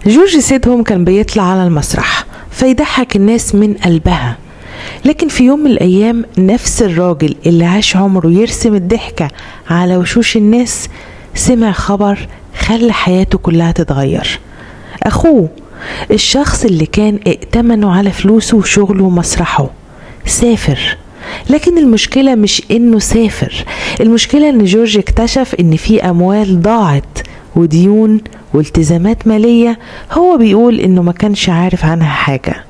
جورج سيدهم كان بيطلع على المسرح فيضحك الناس من قلبها، لكن في يوم من الأيام نفس الراجل اللي عاش عمره يرسم الضحكة على وشوش الناس سمع خبر خلى حياته كلها تتغير. أخوه، الشخص اللي كان ائتمنه على فلوسه وشغله ومسرحه، سافر. لكن المشكلة مش إنه سافر، المشكلة إن جورج اكتشف إن في أموال ضاعت وديون والتزامات مالية هو بيقول إنه ما كانش عارف عنها حاجة.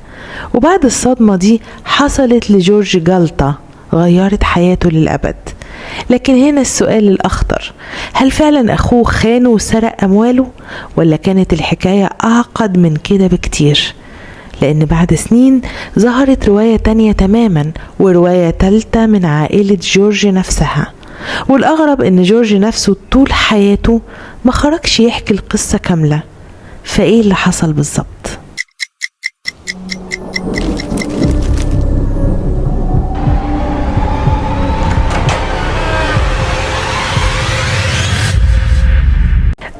وبعد الصدمة دي حصلت لجورج جلطة غيرت حياته للأبد. لكن هنا السؤال الأخطر، هل فعلا أخوه خانه وسرق أمواله، ولا كانت الحكاية أعقد من كده بكتير؟ لأن بعد سنين ظهرت رواية تانية تماما، ورواية تالتة من عائلة جورج نفسها. والأغرب إن جورج نفسه طول حياته ما خرجش يحكي القصة كاملة. فإيه اللي حصل بالظبط؟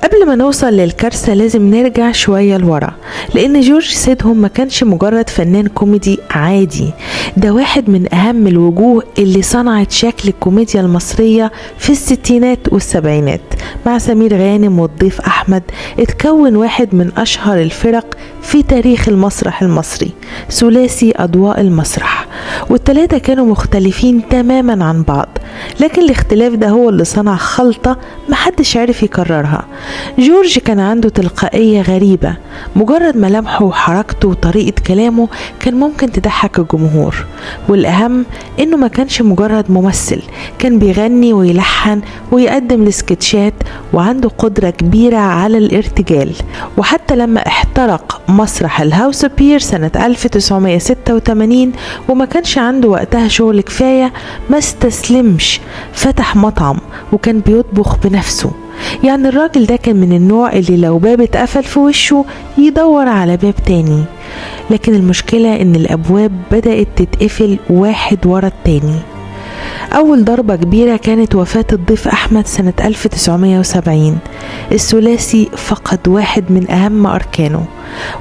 قبل ما نوصل للكارثة لازم نرجع شوية لورا، لأن جورج سيدهم ما كانش مجرد فنان كوميدي عادي، ده واحد من أهم الوجوه اللي صنعت شكل الكوميديا المصرية في الستينات والسبعينات. مع سمير غانم والضيف أحمد اتكون واحد من أشهر الفرق في تاريخ المسرح المصري، ثلاثي أضواء المسرح، والتلاتة كانوا مختلفين تماما عن بعض، لكن الاختلاف ده هو اللي صنع خلطة محدش عارف يكررها. جورج كان عنده تلقائية غريبة، مجرد ملامحه وحركته وطريقة كلامه كان ممكن تضحك الجمهور. والأهم إنه ما كانش مجرد ممثل، كان بيغني ويلحن ويقدم السكتشات، وعنده قدرة كبيرة على الارتجال. وحتى لما احترق مسرح الهاوس بير سنة 1986 وما كانش عنده وقتها شغل كفاية، ما استسلمش، فتح مطعم وكان بيطبخ بنفسه. يعني الراجل ده كان من النوع اللي لو باب اتقفل في وشه يدور على باب تاني. لكن المشكلة ان الابواب بدأت تتقفل واحد ورا التاني. أول ضربة كبيرة كانت وفاة الضيف أحمد سنة 1970. الثلاثي فقد واحد من أهم أركانه،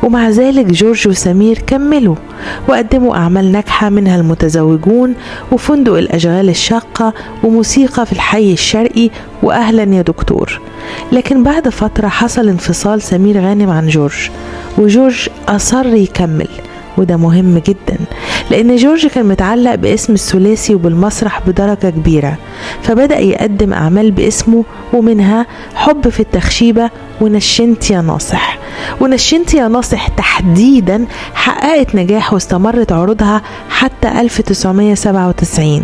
ومع ذلك جورج وسمير كملوا وقدموا أعمال ناجحة، منها المتزوجون وفندق الأشغال الشاقة وموسيقى في الحي الشرقي وأهلا يا دكتور. لكن بعد فترة حصل انفصال سمير غانم عن جورج، وجورج أصر يكمل، وده مهم جدا لأن جورج كان متعلق باسم الثلاثي وبالمسرح بدرجة كبيرة، فبدأ يقدم أعمال باسمه، ومنها حب في التخشيبة ونشنت يا ناصح. ونشنت يا ناصح تحديدا حققت نجاح واستمرت عروضها حتى 1997.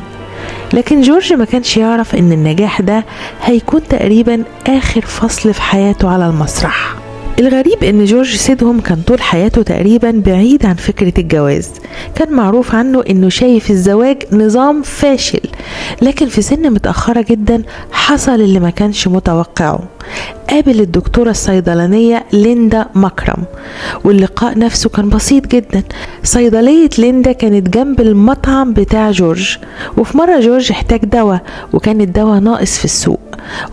لكن جورج ما كانش يعرف ان النجاح ده هيكون تقريبا آخر فصل في حياته على المسرح. الغريب ان جورج سيدهم كان طول حياته تقريبا بعيد عن فكرة الجواز، كان معروف عنه انه شايف الزواج نظام فاشل. لكن في سن متأخرة جدا حصل اللي ما كانش متوقعه، قابل الدكتورة الصيدلانية ليندا مكرم، واللقاء نفسه كان بسيط جدا. صيدلية ليندا كانت جنب المطعم بتاع جورج، وفي مرة جورج احتاج دواء وكان الدواء ناقص في السوق،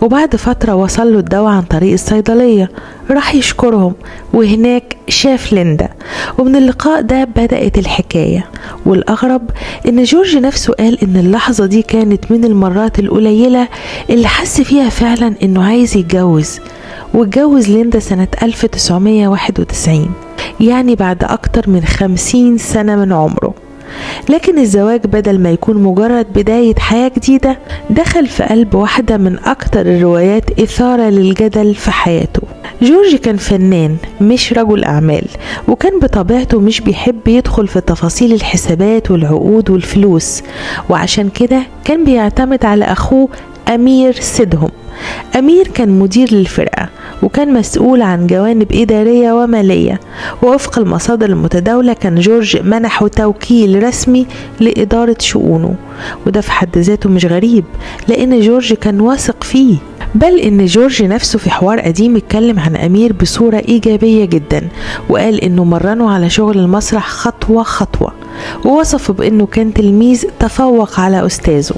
وبعد فترة وصل له الدواء عن طريق الصيدلية، راح يشكرهم وهناك شاف ليندا، ومن اللقاء ده بدأت الحكاية. والأغرب ان جورج نفسه قال ان اللحظة دي كانت من المرات القليلة اللي حس فيها فعلا انه عايز يتجوز، واتجوز ليندا سنة 1991، يعني بعد أكتر من 50 سنة من عمره. لكن الزواج بدل ما يكون مجرد بداية حياة جديدة، دخل في قلب واحدة من أكتر الروايات إثارة للجدل في حياته. جورج كان فنان مش رجل أعمال، وكان بطبيعته مش بيحب يدخل في تفاصيل الحسابات والعقود والفلوس، وعشان كده كان بيعتمد على أخوه أمير سيدهم. أمير كان مدير للفرقة وكان مسؤول عن جوانب إدارية ومالية، ووفق المصادر المتداولة كان جورج منحه توكيل رسمي لإدارة شؤونه، وده في حد ذاته مش غريب لأن جورج كان واثق فيه. بل إن جورج نفسه في حوار قديم اتكلم عن أمير بصورة إيجابية جدا، وقال إنه مرنه على شغل المسرح خطوة خطوة، ووصفه بإنه كان تلميذ تفوق على أستاذه.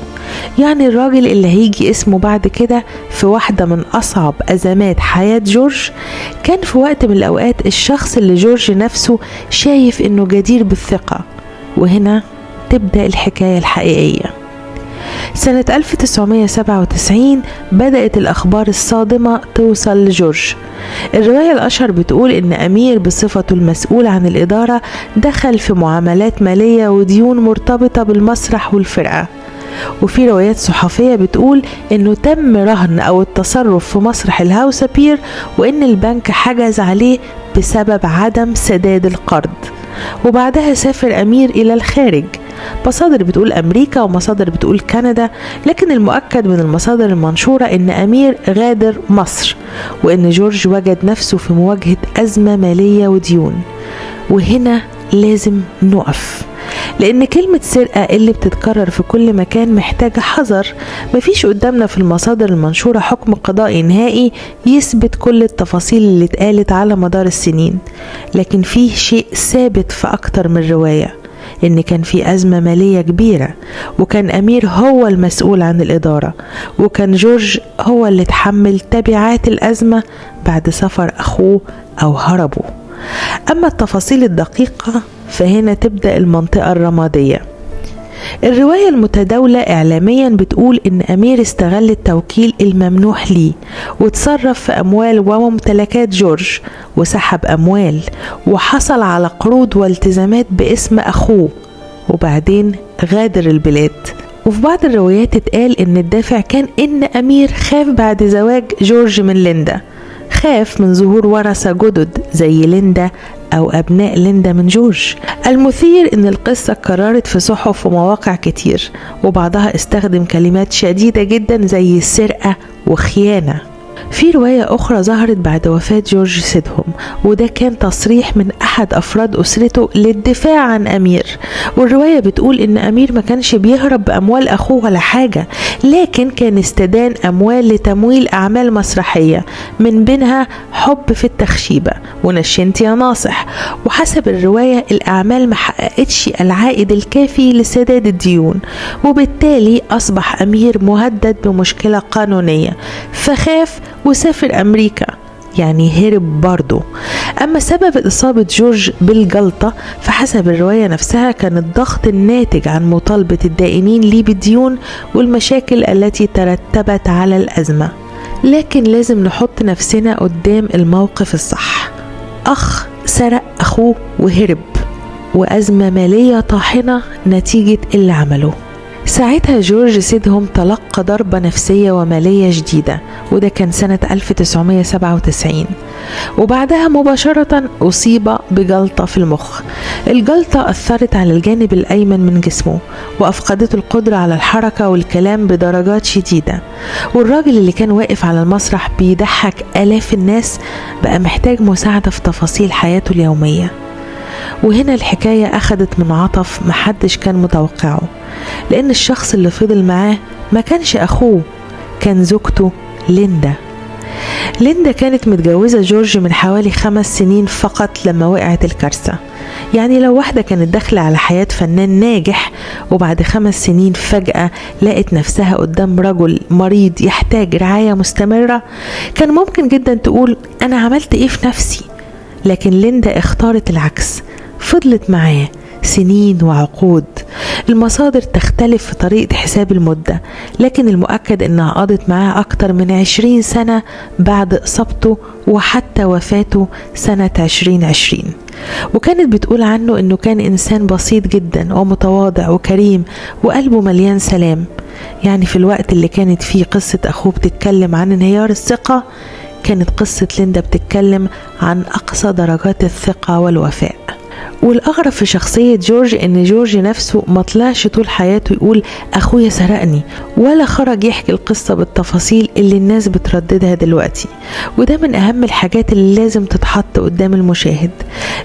يعني الراجل اللي هيجي اسمه بعد كده في واحدة من أصعب أزمات حياة جورج، كان في وقت من الأوقات الشخص اللي جورج نفسه شايف إنه جدير بالثقة. وهنا تبدأ الحكاية الحقيقية. سنة 1997 بدأت الأخبار الصادمة توصل لجورج. الرواية الأشهر بتقول إن أمير بصفته المسؤول عن الإدارة دخل في معاملات مالية وديون مرتبطة بالمسرح والفرقة. وفي روايات صحفية بتقول إنه تم رهن أو التصرف في مسرح الهاوس بير، وإن البنك حجز عليه بسبب عدم سداد القرض. وبعدها سافر أمير إلى الخارج. مصادر بتقول أمريكا ومصادر بتقول كندا، لكن المؤكد من المصادر المنشورة إن أمير غادر مصر، وإن جورج وجد نفسه في مواجهة أزمة مالية وديون. وهنا لازم نقف، لأن كلمة سرقة اللي بتتكرر في كل مكان محتاجة حذر. مفيش قدامنا في المصادر المنشورة حكم قضائي نهائي يثبت كل التفاصيل اللي اتقالت على مدار السنين، لكن فيه شيء ثابت في أكتر من رواية، إن كان في أزمة مالية كبيرة، وكان أمير هو المسؤول عن الإدارة، وكان جورج هو اللي تحمل تبعات الأزمة بعد سفر أخوه أو هربه. أما التفاصيل الدقيقة فهنا تبدأ المنطقة الرمادية. الرواية المتداولة إعلاميا بتقول إن أمير استغل التوكيل الممنوح ليه، وتصرف في أموال وممتلكات جورج، وسحب أموال، وحصل على قروض والتزامات باسم أخوه، وبعدين غادر البلاد. وفي بعض الروايات اتقال إن الدافع كان إن أمير خاف بعد زواج جورج من ليندا، خاف من ظهور ورثة جدد زي ليندا أو أبناء ليندا من جورج. المثير إن القصة اتكررت في صحف ومواقع كتير، وبعضها استخدم كلمات شديدة جدا زي السرقة وخيانة. في رواية أخرى ظهرت بعد وفاة جورج سيدهم، وده كان تصريح من أحد أفراد أسرته للدفاع عن أمير. والرواية بتقول إن أمير ما كانش بيهرب بأموال أخوه ولا حاجة، لكن كان استدان أموال لتمويل أعمال مسرحية، من بينها حب في التخشيبة ونشنت يا ناصح. وحسب الرواية الأعمال ما حققتش العائد الكافي لسداد الديون، وبالتالي أصبح أمير مهدد بمشكلة قانونية، فخاف وسافر أمريكا، يعني هرب برضه. أما سبب إصابة جورج بالجلطة فحسب الرواية نفسها كان الضغط الناتج عن مطالبة الدائنين ليه بالديون والمشاكل التي ترتبت على الأزمة. لكن لازم نحط نفسنا قدام الموقف الصح. أخ سرق أخوه وهرب، وأزمة مالية طاحنة نتيجة اللي عمله. ساعتها جورج سيدهم تلقى ضربة نفسية ومالية جديدة، وده كان سنة 1997. وبعدها مباشرة أصيب بجلطة في المخ. الجلطة أثرت على الجانب الأيمن من جسمه، وأفقدته القدرة على الحركة والكلام بدرجات شديدة. والراجل اللي كان واقف على المسرح بيضحك آلاف الناس بقى محتاج مساعدة في تفاصيل حياته اليومية. وهنا الحكاية أخدت منعطف محدش كان متوقعه، لأن الشخص اللي فضل معاه ما كانش أخوه، كان زوجته ليندا. ليندا كانت متجوزة جورج من حوالي 5 سنين فقط لما وقعت الكارثة. يعني لو واحدة كانت داخلة على حياة فنان ناجح وبعد 5 سنين فجأة لقت نفسها قدام رجل مريض يحتاج رعاية مستمرة، كان ممكن جدا تقول أنا عملت إيه في نفسي. لكن ليندا اختارت العكس، فضلت معاه سنين وعقود. المصادر تختلف في طريقة حساب المدة، لكن المؤكد انها قضت معاه اكتر من 20 سنة بعد اصابته وحتى وفاته سنة 2020. وكانت بتقول عنه انه كان انسان بسيط جدا ومتواضع وكريم وقلبه مليان سلام. يعني في الوقت اللي كانت فيه قصة اخوه بتتكلم عن انهيار الثقة، كانت قصة ليندا بتتكلم عن أقصى درجات الثقة والوفاء. والأغرب في شخصية جورج إن جورج نفسه ما طلعش طول حياته يقول أخويا سرقني، ولا خرج يحكي القصة بالتفاصيل اللي الناس بترددها دلوقتي. وده من أهم الحاجات اللي لازم تتحط قدام المشاهد،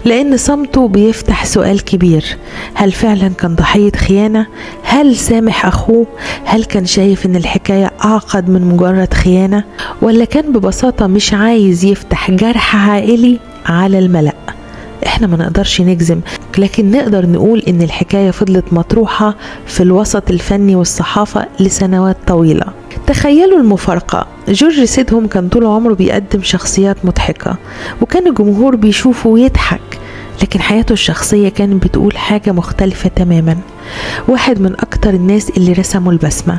لأن صمته بيفتح سؤال كبير: هل فعلا كان ضحية خيانة؟ هل سامح أخوه؟ هل كان شايف إن الحكاية أعقد من مجرد خيانة؟ ولا كان ببساطة مش عايز يفتح جرح عائلي على الملأ؟ احنا ما نقدرش نجزم، لكن نقدر نقول ان الحكاية فضلت مطروحة في الوسط الفني والصحافة لسنوات طويلة. تخيلوا المفارقة، جورج سيدهم كان طول عمره بيقدم شخصيات مضحكة وكان الجمهور بيشوفه ويضحك، لكن حياته الشخصية كانت بتقول حاجة مختلفة تماما. واحد من أكتر الناس اللي رسموا البسمة،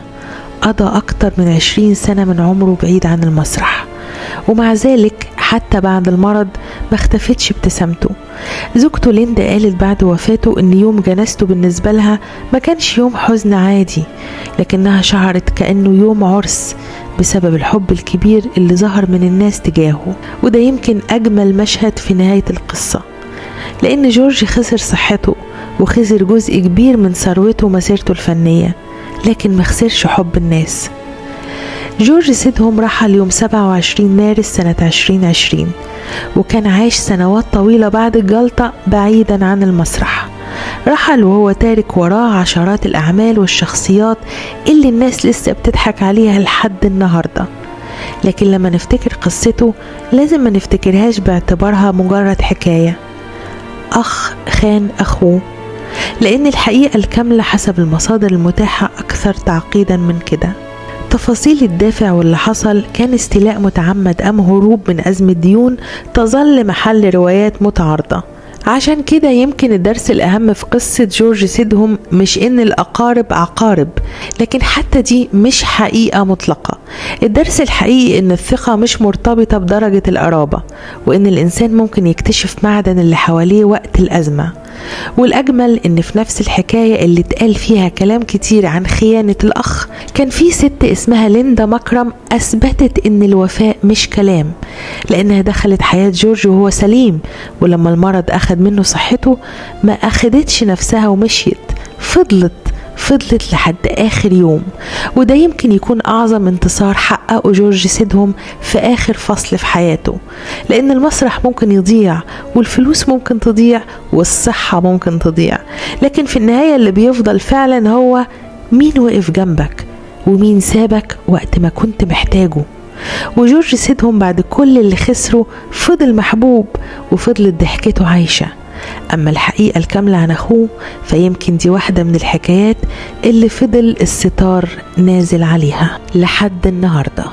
قضى أكتر من 20 سنة من عمره بعيد عن المسرح، ومع ذلك حتى بعد المرض ما اختفتش ابتسامته. زوجته ليندا قالت بعد وفاته ان يوم جنازته بالنسبة لها ما كانش يوم حزن عادي، لكنها شعرت كأنه يوم عرس بسبب الحب الكبير اللي ظهر من الناس تجاهه. وده يمكن أجمل مشهد في نهاية القصة، لأن جورج خسر صحته وخسر جزء كبير من ثروته ومسيرته الفنية، لكن ما خسرش حب الناس. جورج سيدهم رحل يوم 27 مارس سنة 2020، وكان عاش سنوات طويلة بعد الجلطة بعيدا عن المسرح. رحل وهو تارك وراه عشرات الأعمال والشخصيات اللي الناس لسه بتضحك عليها لحد النهاردة، لكن لما نفتكر قصته لازم ما نفتكرهاش باعتبارها مجرد حكاية أخ خان أخوه، لأن الحقيقة الكاملة حسب المصادر المتاحة أكثر تعقيدا من كده. تفاصيل الدافع واللي حصل، كان استيلاء متعمد أم هروب من أزمة ديون، تظل محل روايات متعارضة. عشان كده يمكن الدرس الأهم في قصة جورج سيدهم مش إن الأقارب عقارب، لكن حتى دي مش حقيقة مطلقة. الدرس الحقيقي إن الثقة مش مرتبطة بدرجة القرابة، وإن الإنسان ممكن يكتشف معدن اللي حواليه وقت الأزمة. والأجمل إن في نفس الحكاية اللي اتقال فيها كلام كتير عن خيانة الأخ، كان في ست اسمها ليندا مكرم أثبتت إن الوفاء مش كلام، لأنها دخلت حياة جورج وهو سليم، ولما المرض أخد منه صحته ما أخدتش نفسها ومشيت، فضلت لحد آخر يوم. وده يمكن يكون أعظم انتصار حققه جورج سيدهم في آخر فصل في حياته، لأن المسرح ممكن يضيع والفلوس ممكن تضيع والصحة ممكن تضيع، لكن في النهاية اللي بيفضل فعلا هو مين وقف جنبك ومين سابك وقت ما كنت محتاجه. وجورج سيدهم بعد كل اللي خسره فضل محبوب وفضلت ضحكته عايشة. أما الحقيقة الكاملة عن أخوه فيمكن دي واحدة من الحكايات اللي فضل الستار نازل عليها لحد النهاردة.